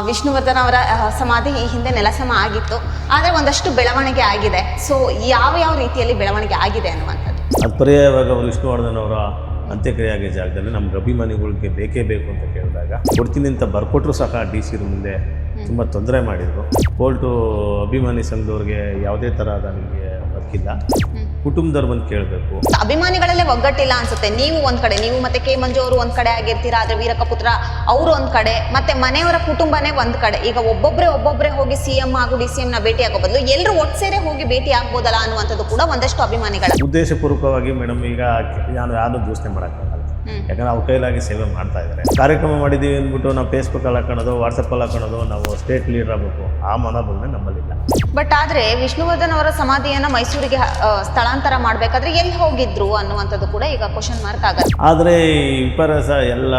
ವಿಷ್ಣುವರ್ಧನ್ ಅವರ ಸಮಾಧಿ ಈ ಹಿಂದೆ ನೆಲಸಮ ಆಗಿತ್ತು, ಆದರೆ ಒಂದಷ್ಟು ಬೆಳವಣಿಗೆ ಆಗಿದೆ. ಸೊ ಯಾವ ರೀತಿಯಲ್ಲಿ ಬೆಳವಣಿಗೆ ಆಗಿದೆ ಅನ್ನುವಂಥದ್ದು ಅದು ಪರ್ಯಾಯವಾಗಿ ಅವರು ವಿಷ್ಣುವರ್ಧನ್ ಅವರ ಅಂತ್ಯಕ್ರಿಯೆ ಆಗೋ ಜಾಗದಲ್ಲಿ ನಮ್ಗೆ ಅಭಿಮಾನಿಗಳಿಗೆ ಬೇಕೇ ಬೇಕು ಅಂತ ಕೇಳಿದಾಗ ಕೊಡ್ತೀನಿ ಅಂತ ಬರ್ಕೊಟ್ರು ಸಹ ಡಿ ಸಿ ಮುಂದೆ ತುಂಬ ತೊಂದರೆ ಮಾಡಿದರು. ಕೋರ್ಟು ಅಭಿಮಾನಿ ಸಂಘದವ್ರಿಗೆ ಯಾವುದೇ ಥರದ ನಿಮಗೆ ಹಕ್ಕಿಲ್ಲ, ಕುಟುಂಬದವ್ರು ಬಂದು ಕೇಳಬೇಕು. ಅಭಿಮಾನಿಗಳಲ್ಲೇ ಒಗ್ಗಟ್ಟಿಲ್ಲ ಅನ್ಸುತ್ತೆ. ನೀವು ಒಂದ್ ಕಡೆ, ನೀವು ಮತ್ತೆ ಕೆ ಮಂಜು ಅವರು ಒಂದ್ ಕಡೆ ಆಗಿರ್ತೀರಾ, ಆದ್ರೆ ವೀರಕ್ಕ ಪುತ್ರ ಅವರು ಒಂದ್ ಕಡೆ, ಮತ್ತೆ ಮನೆಯವರ ಕುಟುಂಬನೇ ಒಂದ್ ಕಡೆ. ಈಗ ಒಬ್ಬೊಬ್ರೆ ಹೋಗಿ ಸಿಎಂ ಹಾಗೂ ಡಿ ಸಿ ಎಂ ನ ಭೇಟಿ ಆಗೋ ಬದಲು ಎಲ್ಲರೂ ಒಟ್ಸೇರೆ ಹೋಗಿ ಭೇಟಿ ಆಗ್ಬೋದಲ್ಲ ಅನ್ನುವಂಥದ್ದು ಕೂಡ ಒಂದಷ್ಟು ಅಭಿಮಾನಿಗಳ ಉದ್ದೇಶಪೂರ್ವಕವಾಗಿ. ಮೇಡಮ್, ಈಗ ನಾನು ಯಾರು ದೂಷಣೆ ಮಾಡೋಕ್ಕಾಗಲ್ಲ, ಯಾಕಂದ್ರೆ ಅವ್ರ ಕೈಲಾಗಿ ಸೇವೆ ಮಾಡ್ತಾ ಇದ್ದಾರೆ. ಕಾರ್ಯಕ್ರಮ ಮಾಡಿದ್ದೀವಿ ಅಂದ್ಬಿಟ್ಟು ನಾವು ಫೇಸ್ಬುಕ್ಕಲ್ಲಿ ಹಾಕೋಣೋದು, ವಾಟ್ಸಪ್ಪಲ್ಲಿ ಹಾಕೋಣೋದು, ನಾವು ಸ್ಟೇಟ್ ಲೀಡರ್ ಆಗಬೇಕು, ಆ ಮನೋಭಾವನೆ ನಮ್ಮಲ್ಲಿಲ್ಲ. ಬಟ್ ಆದ್ರೆ ವಿಷ್ಣುವರ್ಧನ್ ಅವರ ಸಮಾಧಿಯನ್ನ ಮೈಸೂರಿಗೆ ಸ್ಥಳಾಂತರ ಮಾಡ್ಬೇಕಾದ್ರೆ ಎಲ್ಲಿ ಹೋಗಿದ್ರು ಅನ್ನುವಂಥದ್ದು ಕೂಡ ಈಗ ಕ್ವಶನ್ ಮಾರ್ಕ್ ಆಗತ್ತೆ. ಆದರೆ ಈ ವಿಪರ್ಯಾಸ ಎಲ್ಲ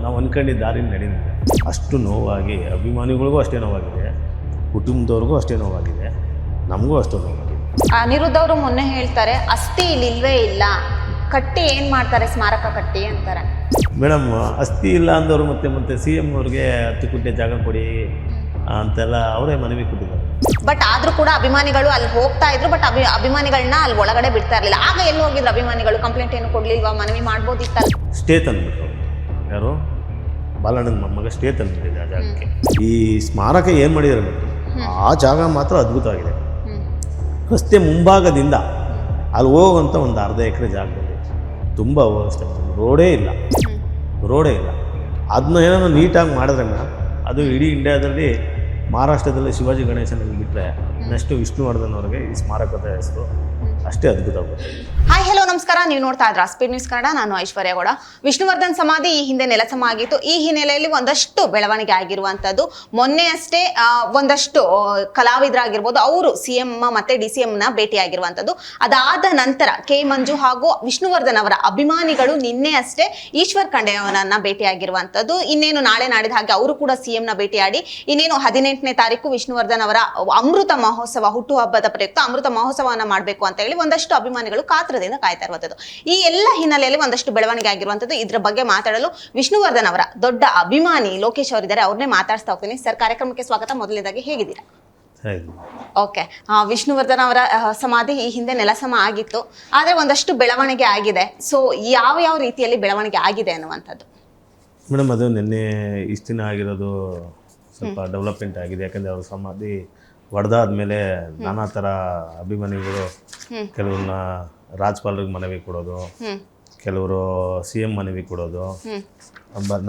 ನಾವು ಅನ್ಕೊಂಡಿದ್ದ ದಾರಿ ನಡೆದಿದೆ. ಅಷ್ಟು ನೋವಾಗಿ ಅಭಿಮಾನಿಗಳಿಗೂ ಅಷ್ಟೇ ನೋವಾಗಿದೆ, ಕುಟುಂಬದವ್ರಿಗೂ ಅಷ್ಟೇ ನೋವಾಗಿದೆ, ನಮಗೂ ಅಷ್ಟು ನೋವಾಗಿದೆ. ಅನಿರುದ್ಧ ಅವರು ಮೊನ್ನೆ ಹೇಳ್ತಾರೆ, ಅಸ್ಥಿ ಇಲ್ವೇ ಇಲ್ಲ, ಕಟ್ಟಿ ಏನ್ ಮಾಡ್ತಾರೆ, ಸ್ಮಾರಕ ಕಟ್ಟಿ ಅಂತಾರೆ. ಮೇಡಮ್, ಅಸ್ಥಿ ಇಲ್ಲ ಅಂದವರು ಮತ್ತೆ ಸಿ ಎಂ ಅವ್ರಿಗೆ 10 ಗುಂಟೆ ಜಾಗ ಕೊಡಿ ಅಂತೆಲ್ಲ ಅವರೇ ಮನವಿ ಕೊಟ್ಟಿದ್ದಾರೆ. ಬಟ್ ಆದ್ರೂ ಕೂಡ ಅಭಿಮಾನಿಗಳು ಅಲ್ಲಿ ಹೋಗ್ತಾ ಇದ್ರು, ಬಟ್ ಅಭಿಮಾನಿಗಳನ್ನ ಅಲ್ಲಿ ಒಳಗಡೆ ಬಿಡ್ತಾ ಇರಲಿಲ್ಲ. ಆಗ ಎಲ್ಲಿ ಹೋಗಿದ್ರು ಅಭಿಮಾನಿಗಳು? ಕಂಪ್ಲೇಂಟ್ ಏನು ಕೊಡ್ಲಿಲ್ವಾ? ಮನವಿ ಮಾಡ್ಬೋದಿತ್ತಲ್ಲ. ಸ್ಟೇ ತಂದ್ಬಿಟ್ಟು ಯಾರು ಬಾಲಣ್ಣನ ಮೊಮ್ಮಗ ಸ್ಟೇ ತಂದ್ಬಿಟ್ಟಿದೆ ಆ ಜಾಗಕ್ಕೆ. ಈ ಸ್ಮಾರಕ ಏನು ಮಾಡಿದ್ದಾರೆ, ಆ ಜಾಗ ಮಾತ್ರ ಅದ್ಭುತವಾಗಿದೆ. ರಸ್ತೆ ಮುಂಭಾಗದಿಂದ ಅಲ್ಲಿ ಹೋಗುವಂಥ ಒಂದು ಅರ್ಧ ಎಕರೆ ಜಾಗದಲ್ಲಿ ತುಂಬ ವ್ಯವಸ್ಥೆ, ರೋಡೇ ಇಲ್ಲ. ಅದನ್ನ ಏನೋ ನೀಟಾಗಿ ಮಾಡಿದ್ರೆ ಅದು ಇಡೀ ಇಂಡಿಯಾದಲ್ಲಿ, ಮಹಾರಾಷ್ಟ್ರದಲ್ಲಿ ಶಿವಾಜಿ ಗಣೇಶನಿಗೆ ಬಿಟ್ಟರೆ ನೆಕ್ಸ್ಟ್ ವಿಷ್ಣುವರ್ಧನ್ ಅವರಿಗೆ ಈ ಸ್ಮಾರಕದ ಹೆಸರು ಅಷ್ಟೇ ಅದ್ಭುತವಾಗುತ್ತೆ. ಹಾಯ್, ಹಲೋ, ನಮಸ್ಕಾರ. ನೀವು ನೋಡ್ತಾ ಇದ್ರ ಸ್ಪೀಡ್ ನ್ಯೂಸ್ ಕನ್ನಡ. ನಾನು ಐಶ್ವರ್ಯ ಗೌಡ. ವಿಷ್ಣುವರ್ಧನ್ ಸಮಾಧಿ ಈ ಹಿಂದೆ ನೆಲಸಮ ಆಗಿತ್ತು. ಈ ಹಿನ್ನೆಲೆಯಲ್ಲಿ ಒಂದಷ್ಟು ಬೆಳವಣಿಗೆ ಆಗಿರುವಂತದ್ದು. ಮೊನ್ನೆ ಅಷ್ಟೇ ಒಂದಷ್ಟು ಕಲಾವಿದರಾಗಿರ್ಬೋದು, ಅವರು ಸಿಎಂ ಮತ್ತೆ ಡಿಸಿಎಂ ನ ಭೇಟಿ ಆಗಿರುವಂತದ್ದು. ಅದಾದ ನಂತರ ಕೆ ಮಂಜು ಹಾಗೂ ವಿಷ್ಣುವರ್ಧನ್ ಅವರ ಅಭಿಮಾನಿಗಳು ನಿನ್ನೆ ಅಷ್ಟೇ ಈಶ್ವರ್ ಖಂಡ್ರೆ ಅವರನ್ನ ಭೇಟಿ ಆಗಿರುವಂತದ್ದು. ಇನ್ನೇನು ನಾಳೆ ನಾಡಿದ ಹಾಗೆ ಅವರು ಕೂಡ ಸಿಎಂ ನ ಭೇಟಿಯಾಡಿ, ಇನ್ನೇನು 18ನೇ ತಾರೀಕು ವಿಷ್ಣುವರ್ಧನ್ ಅವರ ಅಮೃತ ಮಹೋತ್ಸವ, ಹುಟ್ಟುಹಬ್ಬದ ಪ್ರಯುಕ್ತ ಅಮೃತ ಮಹೋತ್ಸವವನ್ನ ಮಾಡಬೇಕು ಅಂತ ಹೇಳಿ ಒಂದಷ್ಟು ಅಭಿಮಾನಿಗಳು ಕಾತ್ರದಿಂದ ಕಾಯ್ತಾ ಇರುವಂತದ್ದು. ಈ ಎಲ್ಲ ಹಿನ್ನೆಲೆಯಲ್ಲಿ ಒಂದಷ್ಟು ಬೆಳವಣಿಗೆ ಆಗಿರುವಂತದ್ದು. ಇದ್ರ ಬಗ್ಗೆ ಮಾತಾಡಲು ವಿಷ್ಣುವರ್ಧನ್ ಅವರ ದೊಡ್ಡ ಅಭಿಮಾನಿ ಲೋಕೇಶ್ ಅವರಿದ್ದಾರೆ. ಅವ್ರನ್ನೇ ಮಾತಾಡ್ತಾ ಹೋಗ್ತೀನಿ. ಸರ್, ಕಾರ್ಯಕ್ರಮಕ್ಕೆ ಸ್ವಾಗತ. ಮೊದಲನೇದಾಗಿ ಹೇಗಿದ್ದೀರಾ? ಓಕೆ. ವಿಷ್ಣುವರ್ಧನ್ ಅವರ ಸಮಾಧಿ ಈ ಹಿಂದೆ ನೆಲಸಮ ಆಗಿತ್ತು, ಆದ್ರೆ ಒಂದಷ್ಟು ಬೆಳವಣಿಗೆ ಆಗಿದೆ. ಸೊ ಯಾವ ರೀತಿಯಲ್ಲಿ ಬೆಳವಣಿಗೆ ಆಗಿದೆ ಅನ್ನುವಂಥದ್ದು? ಮೇಡಮ್, ಅದು ನಿನ್ನೆ ಇಷ್ಟು ದಿನ ಆಗಿರೋದು ಸ್ವಲ್ಪ ಡೆವಲಪ್ಮೆಂಟ್ ಆಗಿದೆ. ಯಾಕಂದರೆ ಅವ್ರ ಸಮಾಧಿ ಒಡೆದಾದ್ಮೇಲೆ ನಾನಾ ಥರ ಅಭಿಮಾನಿಗಳು, ಕೆಲವ್ರನ್ನ ರಾಜ್ಪಾಲರಿಗೆ ಮನವಿ ಕೊಡೋದು, ಕೆಲವರು CM ಮನವಿ ಕೊಡೋದು,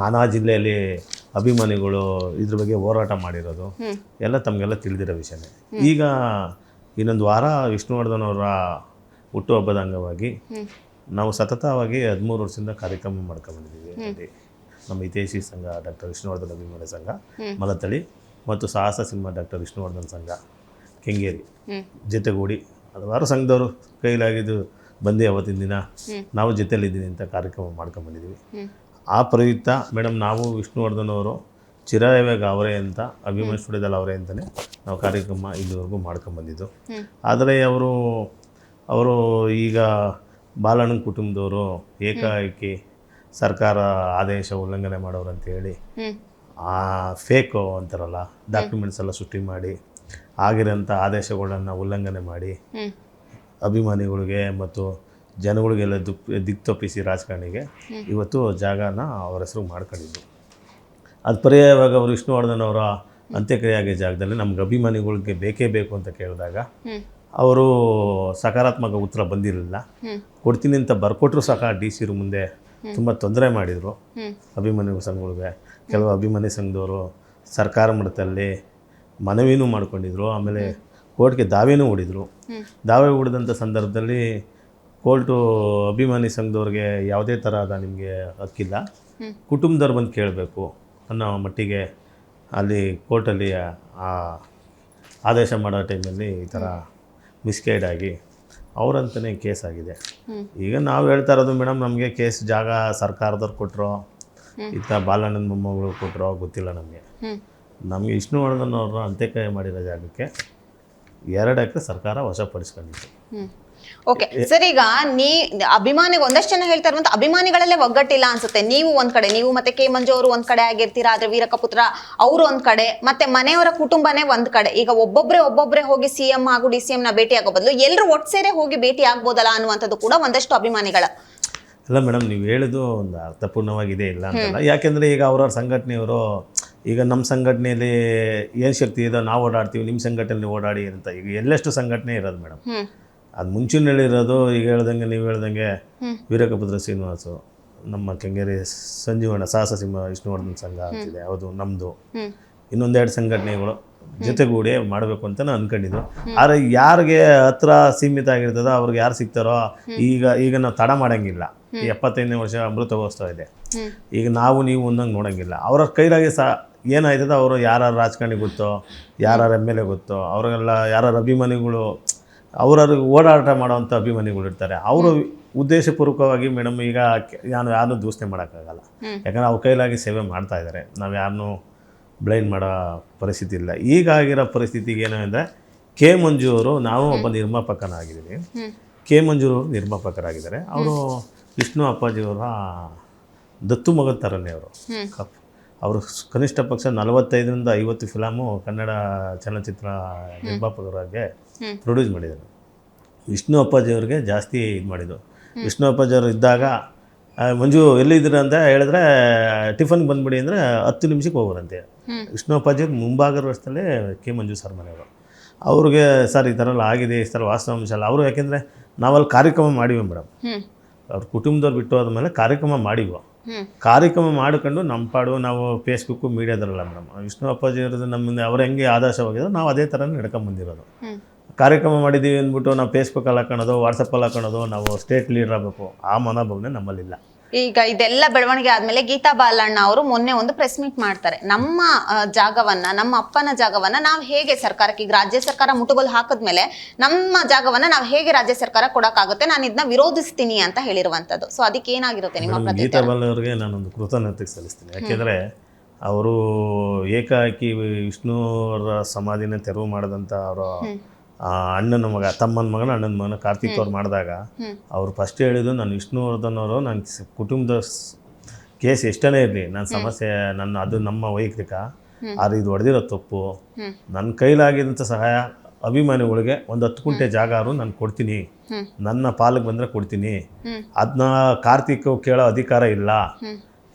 ನಾನಾ ಜಿಲ್ಲೆಯಲ್ಲಿ ಅಭಿಮಾನಿಗಳು ಇದ್ರ ಬಗ್ಗೆ ಹೋರಾಟ ಮಾಡಿರೋದು ಎಲ್ಲ ತಮಗೆಲ್ಲ ತಿಳಿದಿರೋ ವಿಷಯನೇ. ಈಗ ಇನ್ನೊಂದು ವಾರ ವಿಷ್ಣುವರ್ಧನ್ ಅವರ ಹುಟ್ಟುಹಬ್ಬದ ಅಂಗವಾಗಿ ನಾವು ಸತತವಾಗಿ 13 ವರ್ಷದಿಂದ ಕಾರ್ಯಕ್ರಮ ಮಾಡ್ಕೊಂಡ್ಬಂದಿದ್ದೀವಿ. ನಮ್ಮ ಹಿತೈಷಿ ಸಂಘ ಡಾಕ್ಟರ್ ವಿಷ್ಣುವರ್ಧನ್ ಅಭಿಮಾನಿ ಸಂಘ ಮಲತಳಿ ಮತ್ತು ಸಾಹಸ ಸಿನಿಮಾ ಡಾಕ್ಟರ್ ವಿಷ್ಣುವರ್ಧನ್ ಸಂಘ ಕೆಂಗೇರಿ ಜೊತೆಗೂಡಿ ಹಲವಾರು ಸಂಘದವರು ಕೈಲಾಗಿದ್ದು ಬಂದು ಅವತ್ತಿನ ದಿನ ನಾವು ಜೊತೆಯಲ್ಲಿದ್ದೀನಿ ಅಂತ ಕಾರ್ಯಕ್ರಮ ಮಾಡ್ಕೊಂಡ್ಬಂದಿದ್ದೀವಿ. ಆ ಪ್ರಯುಕ್ತ ಮೇಡಮ್, ನಾವು ವಿಷ್ಣುವರ್ಧನ್ ಅವರು ಚಿರಾಯವೇಗ ಅವರೇ ಅಂತ, ಅಭಿಮಾನಿ ಸ್ಟುಡಿಯೋದಲ್ಲಿ ಅವರೇ ಅಂತಲೇ ನಾವು ಕಾರ್ಯಕ್ರಮ ಇಲ್ಲಿವರೆಗೂ ಮಾಡ್ಕೊಂಡ್ಬಂದಿದ್ದು. ಆದರೆ ಅವರು ಈಗ ಬಾಲಣ್ಣನ ಕುಟುಂಬದವರು ಏಕಾಏಕಿ ಸರ್ಕಾರ ಆದೇಶ ಉಲ್ಲಂಘನೆ ಮಾಡೋರು ಅಂತೇಳಿ ಆ ಫೇಕು ಅಂತಾರಲ್ಲ, ಡಾಕ್ಯುಮೆಂಟ್ಸ್ ಎಲ್ಲ ಸೃಷ್ಟಿ ಮಾಡಿ ಆಗಿರೋಂಥ ಆದೇಶಗಳನ್ನು ಉಲ್ಲಂಘನೆ ಮಾಡಿ ಅಭಿಮಾನಿಗಳಿಗೆ ಮತ್ತು ಜನಗಳಿಗೆಲ್ಲ ದಿಕ್ತಪ್ಪಿಸಿ ರಾಜಕಾರಣಿಗೆ ಇವತ್ತು ಜಾಗನ ಅವ್ರ ಹೆಸರು ಮಾಡ್ಕೊಂಡಿದ್ದು. ಅದು ಪರ್ಯಾಯವಾಗಿ ಅವರು ವಿಷ್ಣುವರ್ಧನ್ ಅವರ ಅಂತ್ಯಕ್ರಿಯೆ ಆಗೋ ಜಾಗದಲ್ಲಿ ನಮ್ಗೆ ಅಭಿಮಾನಿಗಳಿಗೆ ಬೇಕೇ ಬೇಕು ಅಂತ ಕೇಳಿದಾಗ ಅವರು ಸಕಾರಾತ್ಮಕ ಉತ್ತರ ಬಂದಿರಲಿಲ್ಲ. ಕೊಡ್ತೀನಿ ಅಂತ ಬರ್ಕೊಟ್ರು ಸಹ ಡಿ ಸಿ ಮುಂದೆ ತುಂಬ ತೊಂದರೆ ಮಾಡಿದರು ಅಭಿಮಾನಿ ಸಂಘಗಳಿಗೆ. ಕೆಲವು ಅಭಿಮಾನಿ ಸಂಘದವರು ಸರ್ಕಾರ ಮಟ್ಟದಲ್ಲಿ ಮನವಿನೂ ಮಾಡ್ಕೊಂಡಿದ್ರು, ಆಮೇಲೆ ಕೋರ್ಟ್ಗೆ ದಾವೆನೂ ಹೂಡಿದರು. ದಾವೆ ಹೂಡಿದಂಥ ಸಂದರ್ಭದಲ್ಲಿ ಕೋರ್ಟು ಅಭಿಮಾನಿ ಸಂಘದವ್ರಿಗೆ ಯಾವುದೇ ಥರದ ನಿಮಗೆ ಹಕ್ಕಿಲ್ಲ, ಕುಟುಂಬದವ್ರು ಬಂದು ಕೇಳಬೇಕು ಅನ್ನೋ ಮಟ್ಟಿಗೆ ಅಲ್ಲಿ ಕೋರ್ಟಲ್ಲಿ ಆದೇಶ ಮಾಡೋ ಟೈಮಲ್ಲಿ ಈ ಥರ ಮಿಸ್ಗೈಡ್ ಆಗಿ ಅವರಂತಲೇ ಕೇಸ್ ಆಗಿದೆ. ಈಗ ನಾವು ಹೇಳ್ತಾ ಇರೋದು ಮೇಡಮ್, ನಮಗೆ ಕೇಸ್ ಜಾಗ ಸರ್ಕಾರದವ್ರು ಕೊಟ್ಟರೋ ಇತ್ತ ಬಾಲಣ್ಣನ ಮೊಮ್ಮಗಳು ಕೊಟ್ಟರೋ ಗೊತ್ತಿಲ್ಲ. ನಮಗೆ ವಿಷ್ಣುವರ್ಧನ್ ಅವರ ಅಂತ್ಯಕ್ರಿಯೆ ಮಾಡಿರೋ ಜಾಗಕ್ಕೆ 2 ಎಕರೆ ಸರ್ಕಾರ ವಶಪಡಿಸ್ಕೊಂಡಿತ್ತು. ಓಕೆ ಸರ್, ಈಗ ಅಭಿಮಾನಿಗೆ ಒಂದಷ್ಟು ಜನ ಹೇಳ್ತಾ ಇರುವಂತ ಅಭಿಮಾನಿಗಳಲ್ಲೇ ಒಗ್ಗಟ್ಟಿಲ್ಲ ಅನ್ಸುತ್ತೆ. ನೀವು ಒಂದ್ ಕಡೆ, ನೀವು ಮತ್ತೆ ಕೆ ಮಂಜು ಅವರು ಒಂದ್ ಕಡೆ ಆಗಿರ್ತೀರಾ, ಆದ್ರೆ ವೀರಕಪುತ್ರ ಅವರು ಒಂದ್ ಕಡೆ, ಮತ್ತೆ ಮನೆಯವರ ಕುಟುಂಬನೇ ಒಂದ್ ಕಡೆ. ಈಗ ಒಬ್ಬೊಬ್ರೆ ಹೋಗಿ ಸಿಎಂ ಹಾಗೂ DCM ನ ಭೇಟಿ ಆಗೋ ಬದಲು ಎಲ್ಲರೂ ಒಟ್ಸೇರೆ ಹೋಗಿ ಭೇಟಿ ಆಗ್ಬೋದಲ್ಲ ಅನ್ನುವಂಥದ್ದು ಕೂಡ ಒಂದಷ್ಟು ಅಭಿಮಾನಿಗಳ. ಇಲ್ಲ ಮೇಡಮ್, ನೀವು ಹೇಳೋದು ಒಂದು ಅರ್ಥಪೂರ್ಣವಾಗಿದೆ, ಇಲ್ಲ ಅಂತಲ್ಲ. ಯಾಕೆಂದರೆ ಈಗ ಅವ್ರವ್ರ ಸಂಘಟನೆಯವರು, ಈಗ ನಮ್ಮ ಸಂಘಟನೆಯಲ್ಲಿ ಏನು ಶಕ್ತಿ ಇದೋ ನಾವು ಓಡಾಡ್ತೀವಿ, ನಿಮ್ಮ ಸಂಘಟನೆಯಲ್ಲಿ ಓಡಾಡಿ ಅಂತ ಈಗ ಎಲ್ಲೆಷ್ಟು ಸಂಘಟನೆ ಇರೋದು ಮೇಡಮ್. ಅದು ಮುಂಚಿನಲ್ಲಿರೋದು ಈಗ ಹೇಳ್ದಂಗೆ, ನೀವು ಹೇಳ್ದಂಗೆ ವೀರಕಪುತ್ರ ಶ್ರೀನಿವಾಸು, ನಮ್ಮ ಕೆಂಗೇರಿ ಸಂಜೀವಣ್ಣ, ಸಾಹಸ ಸಿಂಹ ವಿಷ್ಣುವರ್ಧನ್ ಸಂಘ ಅಂತಿದೆ, ಹೌದು ನಮ್ಮದು. ಇನ್ನೊಂದೆರಡು ಸಂಘಟನೆಗಳು ಜೊತೆಗೂಡಿ ಮಾಡಬೇಕು ಅಂತ ನಾನು ಅಂದ್ಕೊಂಡಿದ್ದು. ಆದರೆ ಯಾರಿಗೆ ಹತ್ರ ಸೀಮಿತ ಆಗಿರ್ತದೋ ಅವ್ರಿಗೆ ಯಾರು ಸಿಗ್ತಾರೋ, ಈಗ ನಾವು ತಡ ಮಾಡೋಂಗಿಲ್ಲ. 75ನೇ ವರ್ಷ ಅಮೃತೋತ್ಸವ ಇದೆ, ಈಗ ನಾವು ನೀವು ಒಂದಂಗೆ ನೋಡೋಂಗಿಲ್ಲ. ಅವ್ರ ಕೈಲಾಗೆ ಏನಾಯ್ತದ, ಅವರು ಯಾರು ರಾಜಕಾರಣಿ ಗೊತ್ತೋ, ಯಾರು MLA ಗೊತ್ತೋ, ಅವರೆಲ್ಲ ಯಾರು ಅಭಿಮಾನಿಗಳು, ಅವ್ರಿಗೆ ಓಡಾಟ ಮಾಡೋವಂಥ ಅಭಿಮಾನಿಗಳು ಇರ್ತಾರೆ. ಅವರು ಉದ್ದೇಶಪೂರ್ವಕವಾಗಿ ಮೇಡಮ್ ಈಗ ಯಾರನ್ನೂ ದೂಷಣೆ ಮಾಡೋಕ್ಕಾಗಲ್ಲ, ಯಾಕಂದರೆ ಅವ್ರ ಕೈಲಾಗಿ ಸೇವೆ ಮಾಡ್ತಾ ಇದ್ದಾರೆ. ನಾವು ಯಾರನ್ನೂ ಬ್ಲೈಂಡ್ ಮಾಡೋ ಪರಿಸ್ಥಿತಿ ಇಲ್ಲ. ಈಗಾಗಿರೋ ಪರಿಸ್ಥಿತಿಗೆ ಏನು ಅಂದರೆ, ಕೆ ಮಂಜು ಅವರು, ನಾವು ಒಬ್ಬ ನಿರ್ಮಾಪಕನಾಗಿದ್ದೀವಿ, ಕೆ ಮಂಜು ಅವರು ನಿರ್ಮಾಪಕರಾಗಿದ್ದಾರೆ. ಅವರು ವಿಷ್ಣು ಅಪ್ಪಾಜಿಯವರ ದತ್ತು ಮಗದ ಥರನೇ ಅವರು ಕನಿಷ್ಠ ಪಕ್ಷ 45ರಿಂದ 50 ಫಿಲಮು ಕನ್ನಡ ಚಲನಚಿತ್ರ ನಿರ್ಮಾಪಕರಾಗಿ ಪ್ರೊಡ್ಯೂಸ್ ಮಾಡಿದರು. ವಿಷ್ಣು ಅಪ್ಪಾಜಿಯವ್ರಿಗೆ ಜಾಸ್ತಿ ಇದು ಮಾಡಿದ್ದು. ವಿಷ್ಣು ಅಪ್ಪಾಜಿಯವರು ಇದ್ದಾಗ ಮಂಜು ಎಲ್ಲಿದ್ದೀರ ಅಂತ ಹೇಳಿದ್ರೆ ಟಿಫನ್ಗೆ ಬಂದುಬಿಡಿ ಅಂದರೆ 10 ನಿಮಿಷಕ್ಕೆ ಹೋಗೋರಂತೆ. ವಿಷ್ಣು ಅಪ್ಪಾಜಿಯವ್ರು ಮುಂಭಾಗದ ವರ್ಷದಲ್ಲೇ ಕೆ ಮಂಜು ಸರ್ ಮನೆಯವರು. ಅವ್ರಿಗೆ ಸರ್ ಈ ಥರ ಎಲ್ಲ ಆಗಿದೆ, ಈ ಥರ ವಾಸ್ತವಾಂಶ ಅಲ್ಲ ಅವರು. ಯಾಕೆಂದರೆ ನಾವಲ್ಲಿ ಕಾರ್ಯಕ್ರಮ ಮಾಡಿವಿ ಮೇಡಮ್, ಅವ್ರ ಕುಟುಂಬದವ್ರು ಬಿಟ್ಟು ಹೋದ್ಮೇಲೆ ಕಾರ್ಯಕ್ರಮ ಮಾಡಿವು. ಕಾರ್ಯಕ್ರಮ ಮಾಡಿಕೊಂಡು ನಮ್ಮ ಪಾಡು ನಾವು ಫೇಸ್ಬುಕ್ಕು ಮೀಡಿಯಾದಲ್ಲ ಮೇಡಮ್. ವಿಷ್ಣು ಅಪ್ಪಾಜಿಯವ್ರದ್ದು ನಮ್ಮನ್ನು ಅವ್ರು ಹೆಂಗೆ ಆದರ್ಶವಾಗಿದ್ರು ನಾವು ಅದೇ ಥರನೇ ನಡ್ಕೊಂಬಂದಿರೋದು. ಕಾರ್ಯಕ್ರಮ ಮಾಡಿದ್ದೀವಿ ಅಂದ್ಬಿಟ್ಟು ನಾವು ಫೇಸ್ಬುಕ್ಕಲ್ಲಿ ಹಾಕೋಣೋದು, ವಾಟ್ಸಪ್ಪಲ್ಲಿ ಹಾಕೋಣೋದು, ನಾವು ಸ್ಟೇಟ್ ಲೀಡರ್ ಆಗಬೇಕು, ಆ ಮನೋಭಾವನೆ ನಮ್ಮಲ್ಲಿಲ್ಲ. ಈಗ ಇದೆಲ್ಲ ಬೆಳವಣಿಗೆ ಆದ್ಮೇಲೆ ಗೀತಾ ಬಾಲಣ್ಣ ಅವರು ಮೊನ್ನೆ ಒಂದು ಪ್ರೆಸ್ ಮೀಟ್ ಮಾಡ್ತಾರೆ. ನಮ್ಮ ಜಾಗವನ್ನ, ನಮ್ಮ ಅಪ್ಪನ ಜಾಗವನ್ನ ನಾವು ಹೇಗೆ ಸರ್ಕಾರಕ್ಕೆ, ಈಗ ರಾಜ್ಯ ಸರ್ಕಾರ ಮುಟುಗೋಲು ಹಾಕಿದ್ಮೇಲೆ ನಮ್ಮ ಜಾಗವನ್ನ ನಾವು ಹೇಗೆ ರಾಜ್ಯ ಸರ್ಕಾರ ಕೊಡೋಕ್ಕಾಗುತ್ತೆ, ನಾನು ಇದನ್ನ ವಿರೋಧಿಸ್ತೀನಿ ಅಂತ ಹೇಳಿರುವಂಥದ್ದು. ಸೊ ಅದಕ್ಕೆ ಏನಾಗಿರುತ್ತೆ ನಿಮ್ಮ ಪ್ರತಿಕ್ರಿಯೆ? ಗೀತಾ ಬಾಲಣ್ಣ ಅವರಿಗೆ ನಾನೊಂದು ಕೃತಜ್ಞತೆ ಸಲ್ಲಿಸ್ತೀನಿ. ಯಾಕೆಂದರೆ ಅವರು ಏಕಾಏಕಿ ವಿಷ್ಣುವರ ಸಮಾಧಿನ ತೆರವು ಮಾಡಿದಂಥ ಅವರ ಅಣ್ಣನ ಮಗ, ತಮ್ಮನ ಅಣ್ಣನ ಕಾರ್ತಿಕ್ ಅವ್ರು ಮಾಡಿದಾಗ ಅವ್ರು ಫಸ್ಟ್ ಹೇಳಿದ್ದು, ನಾನು ವಿಷ್ಣುವರ್ಧನ್ ಅವರು, ನನ್ನ ಕುಟುಂಬದ ಕೇಸ್ ಎಷ್ಟೇ ಇರಲಿ, ನನ್ನ ಸಮಸ್ಯೆ ಅದು ನಮ್ಮ ವೈಯಕ್ತಿಕ, ಆದರೆ ಇದು ಹೊಡೆದಿರೋ ತಪ್ಪು, ನನ್ನ ಕೈಲಾಗಿದ್ದಂಥ ಸಹಾಯ ಅಭಿಮಾನಿಗಳಿಗೆ ಒಂದು 10 ಗುಂಟೆ ಜಾಗಾರು ನಾನು ಕೊಡ್ತೀನಿ, ನನ್ನ ಪಾಲಿಗೆ ಬಂದರೆ ಕೊಡ್ತೀನಿ, ಅದನ್ನ ಕಾರ್ತಿಕ್ ಕೇಳೋ ಅಧಿಕಾರ ಇಲ್ಲ,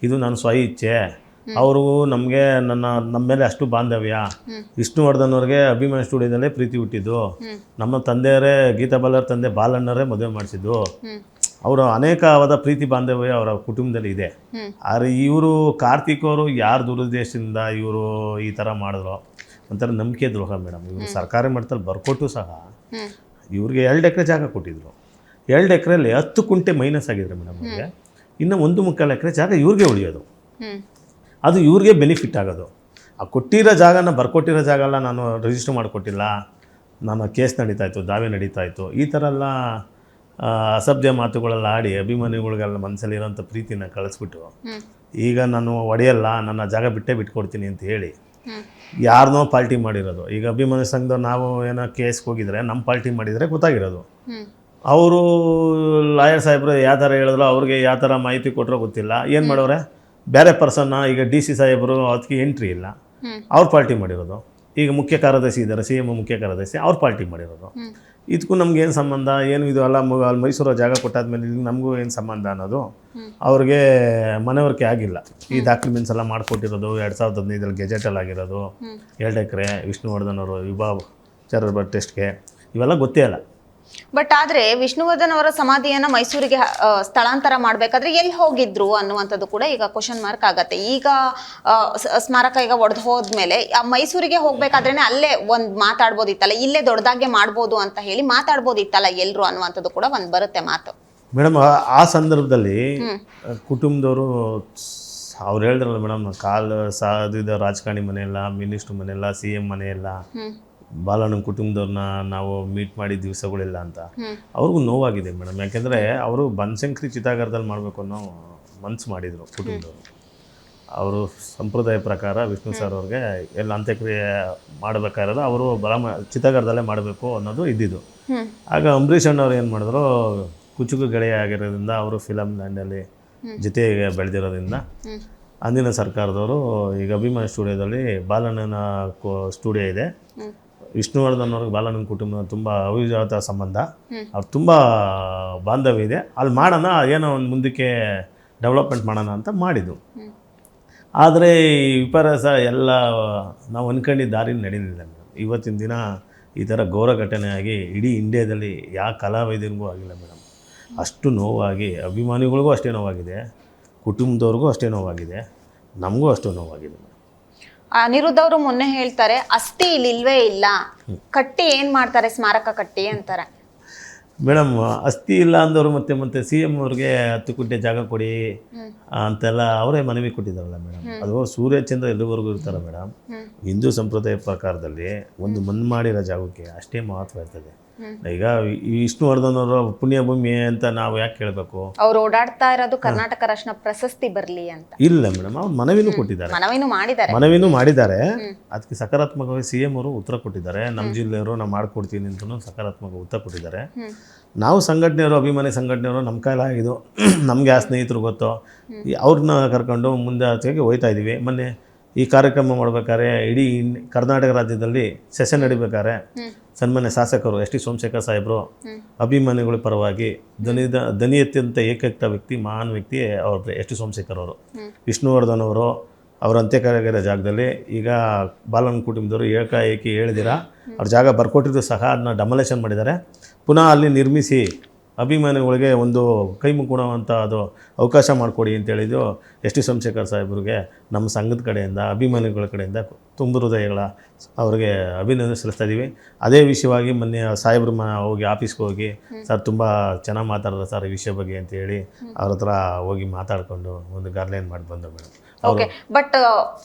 ಇದು ನನ್ನ ಸ್ವ ಇಚ್ಛೆ. ಅವರು ನಮಗೆ ನಮ್ಮ ಮೇಲೆ ಅಷ್ಟು ಬಾಂಧವ್ಯ. ವಿಷ್ಣುವರ್ಧನ್ ಅವ್ರಿಗೆ ಅಭಿಮಾನಿ ಸ್ಟುಡಿಯೋದಲ್ಲೇ ಪ್ರೀತಿ ಹುಟ್ಟಿದ್ದು, ನಮ್ಮ ತಂದೆಯವರೇ ಗೀತಾ ಬಾಲರ ತಂದೆ ಬಾಲಣ್ಣರೇ ಮದುವೆ ಮಾಡಿಸಿದ್ದು. ಅವರು ಅನೇಕವಾದ ಪ್ರೀತಿ ಬಾಂಧವ್ಯ ಅವರ ಕುಟುಂಬದಲ್ಲಿ ಇದೆ. ಆದರೆ ಇವರು ಕಾರ್ತಿಕ್ ಅವರು ಯಾರು ದುರುದ್ದೇಶದಿಂದ ಇವರು ಈ ಥರ ಮಾಡಿದ್ರು, ಒಂಥರ ನಂಬಿಕೆ ದ್ರೋಹ ಮೇಡಮ್. ಇವರು ಸರ್ಕಾರಿ ಮಟ್ಟದಲ್ಲಿ ಬರ್ಕೊಟ್ಟು ಸಹ ಇವ್ರಿಗೆ 2 ಎಕರೆ ಜಾಗ ಕೊಟ್ಟಿದ್ರು. 2 ಎಕರೆಯಲ್ಲಿ 10 ಗುಂಟೆ ಮೈನಸ್ ಆಗಿದ್ರೆ ಮೇಡಮ್ ಅವ್ರಿಗೆ, ಇನ್ನು 1.25 ಎಕರೆ ಜಾಗ ಇವ್ರಿಗೆ ಉಳಿಯೋದು. ಅದು ಇವ್ರಿಗೆ ಬೆನಿಫಿಟ್ ಆಗೋದು. ಆ ಕೊಟ್ಟಿರೋ ಜಾಗನ, ಬರ್ಕೊಟ್ಟಿರೋ ಜಾಗ ಎಲ್ಲ ನಾನು ರಿಜಿಸ್ಟರ್ ಮಾಡಿಕೊಟ್ಟಿಲ್ಲ, ನಾನು ಕೇಸ್ ನಡೀತಾಯಿತ್ತು, ದಾವೆ ನಡೀತಾಯಿತ್ತು, ಈ ಥರ ಎಲ್ಲ ಅಸಭ್ಯ ಮಾತುಗಳೆಲ್ಲ ಆಡಿ ಅಭಿಮಾನಿಗಳಿಗೆಲ್ಲ ಮನಸ್ಸಲ್ಲಿರೋಂಥ ಪ್ರೀತಿನ ಕಳಿಸ್ಬಿಟ್ಟು ಈಗ ನಾನು ಒಡೆಯಲ್ಲ, ನನ್ನ ಜಾಗ ಬಿಟ್ಕೊಡ್ತೀನಿ ಅಂತ ಹೇಳಿ ಯಾರನ್ನೋ ಪಾಲ್ಟಿ ಮಾಡಿರೋದು. ಈಗ ಅಭಿಮಾನಿ ಸಂಘದ ನಾವು ಏನೋ ಕೇಸ್ಗೆ ಹೋಗಿದ್ರೆ ನಮ್ಮ ಪಾಲ್ಟಿ ಮಾಡಿದರೆ ಗೊತ್ತಾಗಿರೋದು. ಅವರು ಲಾಯರ್ ಸಾಹೇಬ್ರು ಯಾವ ಥರ ಹೇಳಿದ್ರು, ಅವ್ರಿಗೆ ಯಾವ ಥರ ಮಾಹಿತಿ ಕೊಟ್ಟರೋ ಗೊತ್ತಿಲ್ಲ. ಏನು ಮಾಡೋರೆ, ಬೇರೆ ಪರ್ಸನ್ನ, ಈಗ DC ಸಾಹೇಬರು ಅದಕ್ಕೆ ಎಂಟ್ರಿ ಇಲ್ಲ, ಅವ್ರು ಪಾಲ್ಟಿ ಮಾಡಿರೋದು. ಈಗ ಮುಖ್ಯ ಕಾರ್ಯದರ್ಶಿ ಇದ್ದಾರೆ, CM ಮುಖ್ಯ ಕಾರ್ಯದರ್ಶಿ, ಅವ್ರು ಪಾಲ್ಟಿ ಮಾಡಿರೋದು. ಇದಕ್ಕೂ ನಮ್ಗೇನು ಸಂಬಂಧ, ಏನು ಇದು ಅಲ್ಲ, ಅಲ್ಲಿ ಮೈಸೂರು ಜಾಗ ಕೊಟ್ಟಾದ್ಮೇಲೆ ಇಲ್ಲಿ ನಮಗೂ ಏನು ಸಂಬಂಧ ಅನ್ನೋದು ಅವ್ರಿಗೆ ಮನವರಿಕೆ ಆಗಿಲ್ಲ. ಈ ಡಾಕ್ಯುಮೆಂಟ್ಸ್ ಎಲ್ಲ ಮಾಡಿಕೊಟ್ಟಿರೋದು 2015 ಗೆಜೆಟಲ್ಲಿ ಆಗಿರೋದು, 2 ಎಕರೆ ವಿಷ್ಣುವರ್ಧನ್ ಅವರು ವಿಭಾಗ ಟೆಸ್ಟ್ಗೆ, ಇವೆಲ್ಲ ಗೊತ್ತೇ ಇಲ್ಲ. ಬಟ್ ಆದ್ರೆ ವಿಷ್ಣುವರ್ಧನ್ ಅವರ ಸಮಾಧಿಯನ್ನ ಮೈಸೂರಿಗೆ ಸ್ಥಳಾಂತರ ಮಾಡ್ಬೇಕಾದ್ರೆ ಎಲ್ಲಿ ಹೋಗಿದ್ರು ಅನ್ನುವಂಥದ್ದು ಕೂಡ ಈಗ ಕ್ವಶನ್ ಮಾರ್ಕ್ ಆಗತ್ತೆ. ಈಗ ಸ್ಮಾರಕ ಈಗ ಒಡೆದು ಹೋದ್ಮೇಲೆ ಮೈಸೂರಿಗೆ ಹೋಗ್ಬೇಕಾದ್ರೇನೆ ಅಲ್ಲೇ ಒಂದ್ ಮಾತಾಡ್ಬೋದಿತ್ತಲ್ಲ, ಇಲ್ಲೇ ದೊಡ್ಡದಾಗೆ ಮಾಡ್ಬೋದು ಅಂತ ಹೇಳಿ ಮಾತಾಡ್ಬೋದಿತ್ತಲ್ಲ ಎಲ್ರು ಅನ್ನುವಂಥದ್ದು ಕೂಡ ಒಂದ್ ಬರುತ್ತೆ ಮಾತು ಮೇಡಮ್. ಆ ಸಂದರ್ಭದಲ್ಲಿ ಕುಟುಂಬದವರು ಅವ್ರು ಹೇಳಿದ್ರಲ್ಲ ಮೇಡಮ್, ಸಾಧಿದ ರಾಜಕಾರಣಿ ಮನೆಯಲ್ಲ, ಮಿನಿಸ್ಟ್ರ್ ಮನೆಯಲ್ಲ, CM ಮನೆಯಲ್ಲ, ಬಾಲಣ್ಣನ ಕುಟುಂಬದವ್ರನ್ನ ನಾವು ಮೀಟ್ ಮಾಡಿದ ದಿವಸಗಳಿಲ್ಲ ಅಂತ ಅವ್ರಿಗೂ ನೋವಾಗಿದೆ ಮೇಡಮ್. ಯಾಕೆಂದರೆ ಅವರು ಬನಶಂಕರಿ ಚಿತಾಗಾರದಲ್ಲಿ ಮಾಡಬೇಕು ಅನ್ನೋ ಮನಸ್ಸು ಮಾಡಿದರು ಕುಟುಂಬದವರು. ಅವರು ಸಂಪ್ರದಾಯ ಪ್ರಕಾರ ವಿಷ್ಣು ಸರ್ ಅವ್ರಿಗೆ ಎಲ್ಲ ಅಂತ್ಯಕ್ರಿಯೆ ಮಾಡಬೇಕಾದ್ರೆ ಅವರು ಚಿತ್ರಗಾರದಲ್ಲೇ ಮಾಡಬೇಕು ಅನ್ನೋದು ಇದ್ದಿದ್ದು. ಆಗ ಅಂಬರೀಷ್ ಅಣ್ಣವ್ರು ಏನು ಮಾಡಿದ್ರು, ಕುಚುಕು ಗೆಳೆಯ ಆಗಿರೋದ್ರಿಂದ ಅವರು ಫಿಲಮ್ ಲ್ಯಾಂಡಲ್ಲಿ ಜೊತೆಗೆ ಬೆಳೆದಿರೋದ್ರಿಂದ ಅಂದಿನ ಸರ್ಕಾರದವರು ಈಗ ಅಭಿಮಾನಿ ಸ್ಟುಡಿಯೋದಲ್ಲಿ ಬಾಲಣ್ಣನ ಸ್ಟುಡಿಯೋ ಇದೆ. ವಿಷ್ಣುವರ್ಧನ್ ಅವ್ರಿಗೆ ಬಾಲಣ್ಣನ ಕುಟುಂಬ ತುಂಬ ಅವಿಜಾತ ಸಂಬಂಧ, ಅವ್ರು ತುಂಬ ಬಾಂಧವ್ಯ ಇದೆ. ಅಲ್ಲಿ ಮಾಡೋಣ, ಏನೋ ಒಂದು ಮುಂದಕ್ಕೆ ಡೆವಲಪ್ಮೆಂಟ್ ಮಾಡೋಣ ಅಂತ ಮಾಡಿದ್ದು. ಆದರೆ ಈ ವಿಪರ್ಯಾಸ ಎಲ್ಲ ನಾವು ಅಂದ್ಕೊಂಡಿದ್ದ ದಾರಿ ನಡೀಲಿಲ್ಲ. ಇವತ್ತಿನ ದಿನ ಈ ಥರ ಘೋರ ಘಟನೆ ಆಗಿ ಇಡೀ ಇಂಡಿಯಾದಲ್ಲಿ ಯಾವ ಕಲಾವಿದನಿಗೂ ಆಗಿಲ್ಲ ಮೇಡಮ್. ಅಷ್ಟು ನೋವಾಗಿ, ಅಭಿಮಾನಿಗಳಿಗೂ ಅಷ್ಟೇ ನೋವಾಗಿದೆ, ಕುಟುಂಬದವ್ರಿಗೂ ಅಷ್ಟೇ ನೋವಾಗಿದೆ, ನಮಗೂ ಅಷ್ಟು ನೋವಾಗಿದೆ ಮೇಡಮ್. ಅನಿರುದ್ಧ ಅವರು ಮೊನ್ನೆ ಹೇಳ್ತಾರೆ, ಅಸ್ಥಿ ಇಲ್ಲಿ ಇಲ್ವೇ ಇಲ್ಲ, ಕಟ್ಟಿ ಏನು ಮಾಡ್ತಾರೆ, ಸ್ಮಾರಕ ಕಟ್ಟಿ ಅಂತಾರೆ ಮೇಡಮ್. ಅಸ್ಥಿ ಇಲ್ಲ ಅಂದವರು ಮತ್ತೆ ಸಿ ಎಮ್ ಅವ್ರಿಗೆ 10 ಗುಂಟೆ ಜಾಗ ಕೊಡಿ ಅಂತೆಲ್ಲ ಅವರೇ ಮನವಿ ಕೊಟ್ಟಿದ್ದಾರಲ್ಲ ಮೇಡಮ್. ಅದು ಸೂರ್ಯಚಂದ್ರ ಎಲ್ಲಿವರೆಗೂ ಇರ್ತಾರೆ ಮೇಡಮ್. ಹಿಂದೂ ಸಂಪ್ರದಾಯ ಪ್ರಕಾರದಲ್ಲಿ ಒಂದು ಮಣ್ಣು ಮಾಡಿರೋ ಜಾಗಕ್ಕೆ ಅಷ್ಟೇ ಮಹತ್ವ ಇರ್ತದೆ. ಈಗ ವಿಷ್ಣುವರ್ಧನ್ ಅವರ ಪುಣ್ಯಭೂಮಿ ಅಂತ ನಾವು ಯಾಕೆ ಕೇಳಬೇಕು? ಅವ್ರು ಓಡಾಡ್ತಾ ಇರೋದು ಕರ್ನಾಟಕ ರಾಷ್ಟ್ರ ಪ್ರಶಸ್ತಿ ಬರಲಿ ಅಂತ. ಇಲ್ಲ ಮೇಡಮ್, ಅವ್ರು ಮನವಿನೂ ಕೊಟ್ಟಿದ್ದಾರೆ, ಮನವಿನೂ ಮಾಡಿದ್ದಾರೆ. ಅದಕ್ಕೆ ಸಕಾರಾತ್ಮಕವಾಗಿ ಸಿ ಎಂ ಅವರು ಉತ್ತರ ಕೊಟ್ಟಿದ್ದಾರೆ. ನಮ್ಮ ಜಿಲ್ಲೆಯವರು ನಾವು ಮಾಡ್ಕೊಡ್ತೀನಿ ಅಂತಲೂ ಸಕಾರಾತ್ಮಕ ಉತ್ತರ ಕೊಟ್ಟಿದ್ದಾರೆ. ನಾವು ಸಂಘಟನೆಯವರು, ಅಭಿಮಾನಿ ಸಂಘಟನೆಯವರು, ನಮ್ಮ ಕೈಲಾಗಿದ್ದು ನಮಗೆ ಆ ಸ್ನೇಹಿತರು ಗೊತ್ತು, ಅವ್ರನ್ನ ಕರ್ಕೊಂಡು ಮುಂದೆ ಆಚೆಗೆ ಹೋಯ್ತಾ ಇದ್ದೀವಿ. ಮೊನ್ನೆ ಈ ಕಾರ್ಯಕ್ರಮ ಮಾಡ್ಬೇಕಾದ್ರೆ ಇಡೀ ಕರ್ನಾಟಕ ರಾಜ್ಯದಲ್ಲಿ ಸೆಷನ್ ನಡಿಬೇಕಾದ್ರೆ ಸನ್ಮಾನ್ಯ ಶಾಸಕರು ಎಸ್ ಟಿ ಸೋಮಶೇಖರ್ ಸಾಹೇಬರು ಅಭಿಮಾನಿಗಳ ಪರವಾಗಿ ದನಿ ಎತ್ತಿದಂಥ ಏಕೈಕ ವ್ಯಕ್ತಿ, ಮಹಾನ್ ವ್ಯಕ್ತಿ ಅವ್ರದ್ದು ಎಸ್ ಟಿ ಸೋಮಶೇಖರ್ ಅವರು. ವಿಷ್ಣುವರ್ಧನ್ ಅವರು ಅವ್ರ ಅಂತ್ಯಕ್ರಿಯೆ ಜಾಗದಲ್ಲಿ ಈಗ ಬಾಲನ್ ಕುಟುಂಬದವರು ಏಕಾಏಕಿ ಹೇಳಿದಿರ ಅವ್ರ ಜಾಗ ಬರ್ಕೊಟ್ಟಿದ್ದು ಸಹ ಅದನ್ನ ಡೆಮೊಲೇಷನ್ ಮಾಡಿದ್ದಾರೆ. ಪುನಃ ಅಲ್ಲಿ ನಿರ್ಮಿಸಿ ಅಭಿಮಾನಿಗಳಿಗೆ ಒಂದು ಕೈ ಮುಕ್ಕೊಡುವಂಥ ಅದು ಅವಕಾಶ ಮಾಡಿಕೊಡಿ ಅಂತೇಳಿದ್ದು ಎಸ್ ಟಿ ಸೋಮಶೇಖರ್ ಸಾಹೇಬ್ರಿಗೆ ನಮ್ಮ ಸಂಘದ ಕಡೆಯಿಂದ, ಅಭಿಮಾನಿಗಳ ಕಡೆಯಿಂದ ತುಂಬ ಹೃದಯಗಳ ಅವ್ರಿಗೆ ಅಭಿನಂದನೆ ಸಲ್ಲಿಸ್ತಾ ಇದ್ದೀವಿ. ಅದೇ ವಿಷಯವಾಗಿ ಮೊನ್ನೆ ಸಾಹೇಬ್ರು ಹೋಗಿ ಆಫೀಸ್ಗೆ ಹೋಗಿ, ಸರ್ ತುಂಬ ಚೆನ್ನಾಗಿ ಮಾತಾಡಿದ್ರೆ ಸರ್ ಈ ವಿಷಯ ಬಗ್ಗೆ ಅಂತೇಳಿ ಅವ್ರ ಹತ್ರ ಹೋಗಿ ಮಾತಾಡಿಕೊಂಡು ಒಂದು ಗಾರ್ಲೈನ್ ಮಾಡಿ ಬಂದರು ಮೇಡಮ್. ಓಕೆ, ಬಟ್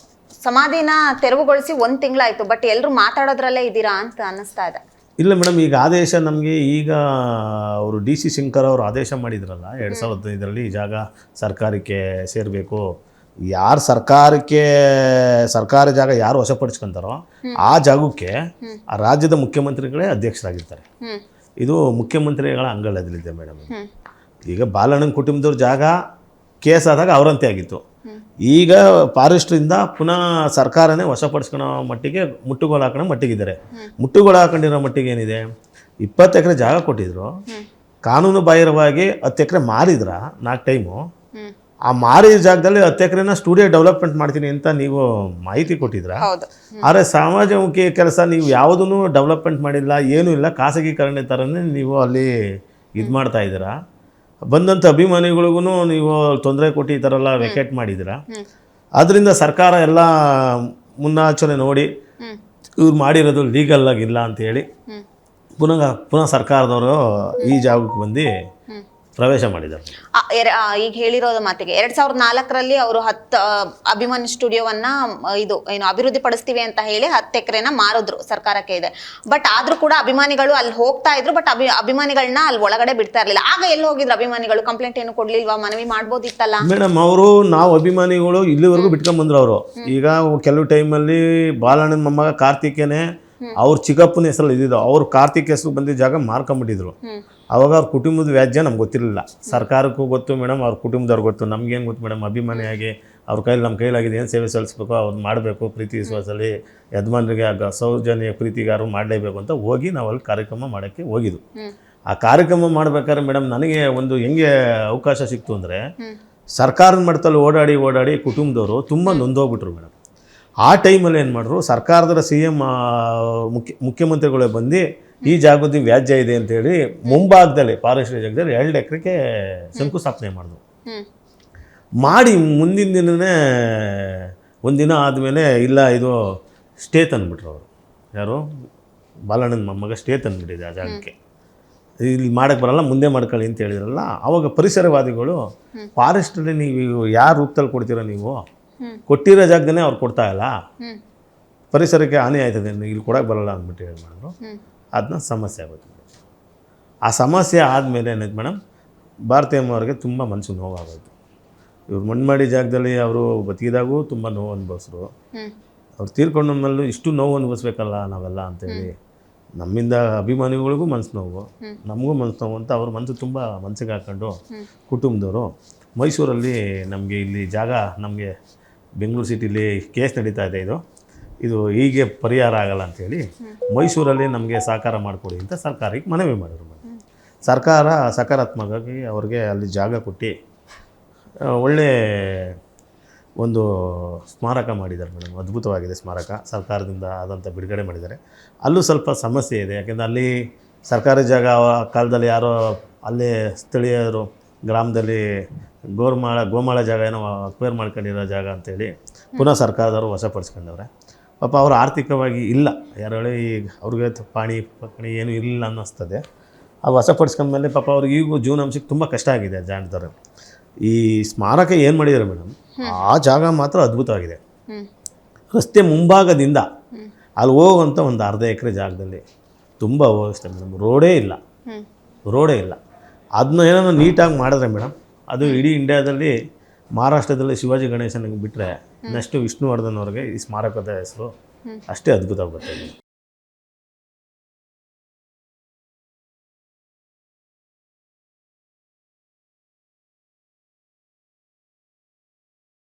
ಸಮಾಧಿನ ತೆರವುಗೊಳಿಸಿ 1 ತಿಂಗಳಾಯಿತು, ಬಟ್ ಎಲ್ಲರೂ ಮಾತಾಡೋದ್ರಲ್ಲೇ ಇದ್ದೀರಾ ಅಂತ ಅನ್ನಿಸ್ತಾ ಇದೆ. ಇಲ್ಲ ಮೇಡಮ್, ಈಗ ಆದೇಶ ನಮಗೆ ಈಗ ಅವರು ಡಿ ಸಿ ಶಂಕರ್ ಅವರು ಆದೇಶ ಮಾಡಿದ್ರಲ್ಲ 2015ರಲ್ಲಿ ಈ ಜಾಗ ಸರ್ಕಾರಕ್ಕೆ ಸೇರಬೇಕು. ಯಾರು ಸರ್ಕಾರಿ ಜಾಗ ಯಾರು ವಶಪಡಿಸ್ಕೊಂತಾರೋ ಆ ಜಾಗಕ್ಕೆ ಆ ರಾಜ್ಯದ ಮುಖ್ಯಮಂತ್ರಿಗಳೇ ಅಧ್ಯಕ್ಷರಾಗಿರ್ತಾರೆ. ಇದು ಮುಖ್ಯಮಂತ್ರಿಗಳ ಅಂಗಳದಲ್ಲಿದೆ ಮೇಡಮ್. ಈಗ ಬಾಲಣ್ಣನ ಕುಟುಂಬದವ್ರ ಜಾಗ ಕೇಸ್ ಆದಾಗ ಅವರಂತೆ ಆಗಿತ್ತು. ಈಗ ಫಾರೆಸ್ಟ್ರಿಂದ ಪುನಃ ಸರ್ಕಾರನೇ ವಶಪಡಿಸ್ಕೊಳ್ಳೋ ಮಟ್ಟಿಗೆ ಮುಟ್ಟುಗೋಲು ಹಾಕೋಣ ಮಟ್ಟಿಗಿದ್ದಾರೆ. ಮುಟ್ಟುಗೋಲು ಹಾಕೊಂಡಿರೋ ಮಟ್ಟಿಗೆ ಏನಿದೆ, 20 ಎಕರೆ ಜಾಗ ಕೊಟ್ಟಿದ್ರು, ಕಾನೂನು ಬಾಹಿರವಾಗಿ 10 ಎಕರೆ ಮಾರಿದ್ರ 4 ಟೈಮು. ಆ ಮಾರಿದ ಜಾಗದಲ್ಲಿ 10 ಎಕರೆನ ಸ್ಟುಡಿಯೋ ಡೆವಲಪ್ಮೆಂಟ್ ಮಾಡ್ತೀನಿ ಅಂತ ನೀವು ಮಾಹಿತಿ ಕೊಟ್ಟಿದ್ರ. ಆದರೆ ಸಮಾಜಮುಖಿ ಕೆಲಸ ನೀವು ಯಾವುದೂ ಡೆವಲಪ್ಮೆಂಟ್ ಮಾಡಿಲ್ಲ, ಏನೂ ಇಲ್ಲ, ಖಾಸಗೀಕರಣ ಥರನೇ ನೀವು ಅಲ್ಲಿ ಇದು ಮಾಡ್ತಾ ಇದ್ದೀರಾ. ಬಂದಂಥ ಅಭಿಮಾನಿಗಳಿಗೂ ನೀವು ತೊಂದರೆ ಕೊಟ್ಟು ಈ ಥರ ಎಲ್ಲ ವೆಕೇಟ್ ಮಾಡಿದ್ದೀರಾ. ಆದ್ದರಿಂದ ಸರ್ಕಾರ ಎಲ್ಲ ಮುನ್ನಾಚರಣೆ ನೋಡಿ ಇವ್ರು ಮಾಡಿರೋದು ಲೀಗಲ್ ಆಗಿಲ್ಲ ಅಂತೇಳಿ ಪುನಃ ಸರ್ಕಾರದವರು ಈ ಜಾಗಕ್ಕೆ ಬಂದು ಪ್ರವೇಶ ಮಾಡಿದ್ದಾರೆ. ಈಗ ಹೇಳಿರೋದು ಮಾತಿಗೆ 2004ರಲ್ಲಿ ಅವರು 10 ಅಭಿಮಾನಿ ಸ್ಟುಡಿಯೋವನ್ನ ಇದು ಏನು ಅಭಿವೃದ್ಧಿ ಪಡಿಸ್ತೀವಿ ಅಂತ ಹೇಳಿ 10 ಎಕರೆನ ಮಾರಿದ್ರು, ಸರ್ಕಾರಕ್ಕೆ ಇದೆ. ಬಟ್ ಆದ್ರೂ ಕೂಡ ಅಭಿಮಾನಿಗಳು ಅಲ್ಲಿ ಹೋಗ್ತಾ ಇದ್ರು, ಬಟ್ ಅಭಿಮಾನಿಗಳನ್ನ ಅಲ್ಲಿ ಒಳಗಡೆ ಬಿಡ್ತಾ ಇರ್ಲಿಲ್ಲ. ಆಗ ಎಲ್ಲಿ ಹೋಗಿದ್ರು ಅಭಿಮಾನಿಗಳು? ಕಂಪ್ಲೇಂಟ್ ಏನು ಕೊಡ್ಲಿಲ್ವಾ? ಮನವಿ ಮಾಡ್ಬೋದಿತ್ತಲ್ಲ ಮೇಡಮ್. ನಾವು ಅಭಿಮಾನಿಗಳು ಇಲ್ಲಿವರೆಗೂ ಬಿಟ್ಕೊಂಡ್ ಬಂದ್ರು. ಅವರು ಈಗ ಕೆಲವು ಟೈಮಲ್ಲಿ ಬಾಲಣ್ಣನ ಮೊಮ್ಮಗ ಕಾರ್ತಿಕೇನೆ ಅವ್ರ ಚಿಕ್ಕಪ್ಪನ ಹೆಸರಲ್ಲಿ ಇದ್ದಿದ್ದು, ಅವ್ರು ಕಾರ್ತಿಕ್ ಹೆಸರು ಬಂದಿದ್ದ ಜಾಗ ಮಾರ್ಕೊಂಡ್ಬಿಟ್ಟಿದ್ರು. ಅವಾಗ ಅವ್ರ ಕುಟುಂಬದ ವ್ಯಾಜ್ಯ ನಮ್ಗೆ ಗೊತ್ತಿರಲಿಲ್ಲ. ಸರ್ಕಾರಕ್ಕೂ ಗೊತ್ತು ಮೇಡಮ್, ಅವ್ರ ಕುಟುಂಬದವ್ರಿಗೆ ಗೊತ್ತು, ನಮ್ಗೇನು ಗೊತ್ತು ಮೇಡಮ್. ಅಭಿಮಾನಿಯಾಗಿ ಅವ್ರ ನಮ್ಮ ಕೈಲಾಗಿದೆ ಏನು ಸೇವೆ ಸಲ್ಲಿಸ್ಬೇಕು ಅವ್ರು ಮಾಡಬೇಕು, ಪ್ರೀತಿ ವಿಶ್ವಾಸದಲ್ಲಿ ಯಜಮಾನರಿಗೆ ಸೌಜನ್ಯ ಪ್ರೀತಿಗಾರು ಮಾಡಲೇಬೇಕು ಅಂತ ಹೋಗಿ ನಾವು ಅಲ್ಲಿ ಕಾರ್ಯಕ್ರಮ ಮಾಡೋಕ್ಕೆ ಹೋಗಿದ್ದು. ಆ ಕಾರ್ಯಕ್ರಮ ಮಾಡ್ಬೇಕಾದ್ರೆ ಮೇಡಮ್ ನನಗೆ ಒಂದು ಹೆಂಗೆ ಅವಕಾಶ ಸಿಕ್ತು ಅಂದರೆ, ಸರ್ಕಾರದ ಮಟ್ಟದಲ್ಲಿ ಓಡಾಡಿ ಕುಟುಂಬದವರು ತುಂಬ ನೊಂದೋಗ್ಬಿಟ್ರು ಮೇಡಮ್. ಆ ಟೈಮಲ್ಲಿ ಏನು ಮಾಡಿದ್ರು, ಸರ್ಕಾರದ ಸಿ ಎಮ್ ಮುಖ್ಯಮಂತ್ರಿಗಳೇ ಬಂದು ಈ ಜಾಗದ ವ್ಯಾಜ್ಯ ಇದೆ ಅಂತೇಳಿ ಮುಂಭಾಗದಲ್ಲಿ ಫಾರೆಸ್ಟ್ ಜಾಗದಲ್ಲಿ 2 ಎಕರೆಗೆ ಶಂಕುಸ್ಥಾಪನೆ ಮಾಡಿದ್ರು. ಮಾಡಿ ಮುಂದಿನ ದಿನವೇ ಒಂದಿನ ಆದಮೇಲೆ ಇಲ್ಲ ಇದು ಸ್ಟೇ ತಂದುಬಿಟ್ರು ಅವರು. ಯಾರು? ಬಾಲಣ್ಣನ ಮೊಮ್ಮಗ ಸ್ಟೇ ತಂದುಬಿಟ್ಟಿದೆ ಆ ಜಾಗಕ್ಕೆ. ಇಲ್ಲಿ ಮಾಡೋಕ್ಕೆ ಬರಲ್ಲ, ಮುಂದೆ ಮಾಡ್ಕೊಳ್ಳಿ ಅಂತ ಹೇಳಿದ್ರಲ್ಲ. ಆವಾಗ ಪರಿಸರವಾದಿಗಳು ಫಾರೆಸ್ಟಲ್ಲಿ ನೀವು ಯಾರು ರೂಪದಲ್ಲಿ ಕೊಡ್ತೀರ, ನೀವು ಕೊಟ್ಟಿರೋ ಜಾಗದನೇ ಅವ್ರು ಕೊಡ್ತಾ ಇಲ್ಲ, ಪರಿಸರಕ್ಕೆ ಹಾನಿ ಆಯ್ತದೆ, ಇಲ್ಲಿ ಕೊಡೋಕ್ಕೆ ಬರಲ್ಲ ಅಂದ್ಬಿಟ್ಟು ಹೇಳಿ ಮಾಡಿದ್ರು. ಅದನ್ನ ಸಮಸ್ಯೆ ಆಗುತ್ತೆ. ಆ ಸಮಸ್ಯೆ ಆದಮೇಲೆ ಏನಾಯ್ತು ಮೇಡಮ್, ಭಾರತೀಯಮ್ಮವ್ರಿಗೆ ತುಂಬ ಮನಸ್ಸು ನೋವಾಗೋಯ್ತು. ಇವ್ರು ಮಣ್ಣು ಜಾಗದಲ್ಲಿ ಅವರು ಬದುಕಿದಾಗೂ ತುಂಬ ನೋವು ಅನುಭವಿಸ್ರು. ಹ್ಮ್ ಅವ್ರು ತೀರ್ಕೊಂಡ ಮೇಲೆ ಇಷ್ಟು ನೋವು ಅನುಭವಿಸ್ಬೇಕಲ್ಲ ನಾವೆಲ್ಲ ಅಂತೇಳಿ ನಮ್ಮಿಂದ ಅಭಿಮಾನಿಗಳಿಗೂ ಮನ್ಸು ನೋವು, ನಮಗೂ ಮನ್ಸು ನೋವು ಅಂತ ಅವ್ರ ಮನಸ್ಸು ತುಂಬ ಮನಸ್ಸಿಗೆ ಹಾಕ್ಕೊಂಡು ಕುಟುಂಬದವರು ಮೈಸೂರಲ್ಲಿ ನಮಗೆ ಇಲ್ಲಿ ಜಾಗ, ನಮಗೆ ಬೆಂಗಳೂರು ಸಿಟಿಲಿ ಕೇಸ್ ನಡೀತಾ ಇದೆ, ಇದು ಹೀಗೆ ಪರಿಹಾರ ಆಗಲ್ಲ ಅಂಥೇಳಿ ಮೈಸೂರಲ್ಲಿ ನಮಗೆ ಸಹಕಾರ ಮಾಡಿಕೊಡಿ ಅಂತ ಸರ್ಕಾರಕ್ಕೆ ಮನವಿ ಮಾಡಿದ್ರು. ಸರ್ಕಾರ ಸಕಾರಾತ್ಮಕವಾಗಿ ಅವ್ರಿಗೆ ಅಲ್ಲಿ ಜಾಗ ಕೊಟ್ಟು ಒಳ್ಳೆ ಒಂದು ಸ್ಮಾರಕ ಮಾಡಿದ್ದಾರೆ ಮೇಡಮ್. ಅದ್ಭುತವಾಗಿದೆ ಸ್ಮಾರಕ, ಸರ್ಕಾರದಿಂದ ಆದಂಥ ಬಿಡುಗಡೆ ಮಾಡಿದ್ದಾರೆ. ಅಲ್ಲೂ ಸ್ವಲ್ಪ ಸಮಸ್ಯೆ ಇದೆ, ಯಾಕೆಂದರೆ ಅಲ್ಲಿ ಸರ್ಕಾರಿ ಜಾಗ ಆ ಕಾಲದಲ್ಲಿ ಯಾರೋ ಅಲ್ಲೇ ಸ್ಥಳೀಯರು ಗ್ರಾಮದಲ್ಲಿ ಗೋಮಾಳ ಜಾಗ ಏನೋ ಅಕ್ವೈರ್ ಮಾಡ್ಕೊಂಡಿರೋ ಜಾಗ ಅಂತೇಳಿ ಪುನಃ ಸರ್ಕಾರದವರು ವಶಪಡಿಸ್ಕೊಂಡವ್ರೆ. ಪಾಪ ಅವರು ಆರ್ಥಿಕವಾಗಿ ಇಲ್ಲ, ಯಾರು ಹೇಳಿ ಈಗ ಅವ್ರಿಗೆ ಪಾಣಿ ಏನೂ ಇರಲಿಲ್ಲ ಅನ್ನಿಸ್ತದೆ. ಆ ವಶಪಡಿಸ್ಕೊಂಡ್ಮೇಲೆ ಪಾಪ ಅವ್ರಿಗೆ ಈಗೂ ಜೀವನಾಂಶಕ್ಕೆ ತುಂಬ ಕಷ್ಟ ಆಗಿದೆ ಜಾಣದವ್ರು. ಈ ಸ್ಮಾರಕ ಏನು ಮಾಡಿದ್ದಾರೆ ಮೇಡಮ್, ಆ ಜಾಗ ಮಾತ್ರ ಅದ್ಭುತವಾಗಿದೆ. ರಸ್ತೆ ಮುಂಭಾಗದಿಂದ ಅಲ್ಲಿ ಹೋಗುವಂಥ ಒಂದು ಅರ್ಧ ಎಕರೆ ಜಾಗದಲ್ಲಿ ತುಂಬ ವ್ಯವಸ್ಥೆ ಮೇಡಮ್. ರೋಡೇ ಇಲ್ಲ. ಅದನ್ನ ಏನೋ ನೀಟಾಗಿ ಮಾಡಿದ್ರೆ ಮೇಡಮ್, ಅದು ಇಡೀ ಇಂಡಿಯಾದಲ್ಲಿ ಮಹಾರಾಷ್ಟ್ರದಲ್ಲಿ ಶಿವಾಜಿ ಗಣೇಶನಿಗೆ ಬಿಟ್ಟರೆ ನೆಕ್ಸ್ಟ್ ವಿಷ್ಣುವರ್ಧನ್ ಅವ್ರಿಗೆ ಈ ಸ್ಮಾರಕದ ಹೆಸರು ಅಷ್ಟೇ ಅದ್ಭುತವಾಗಿ ಬರ್ತದೆ.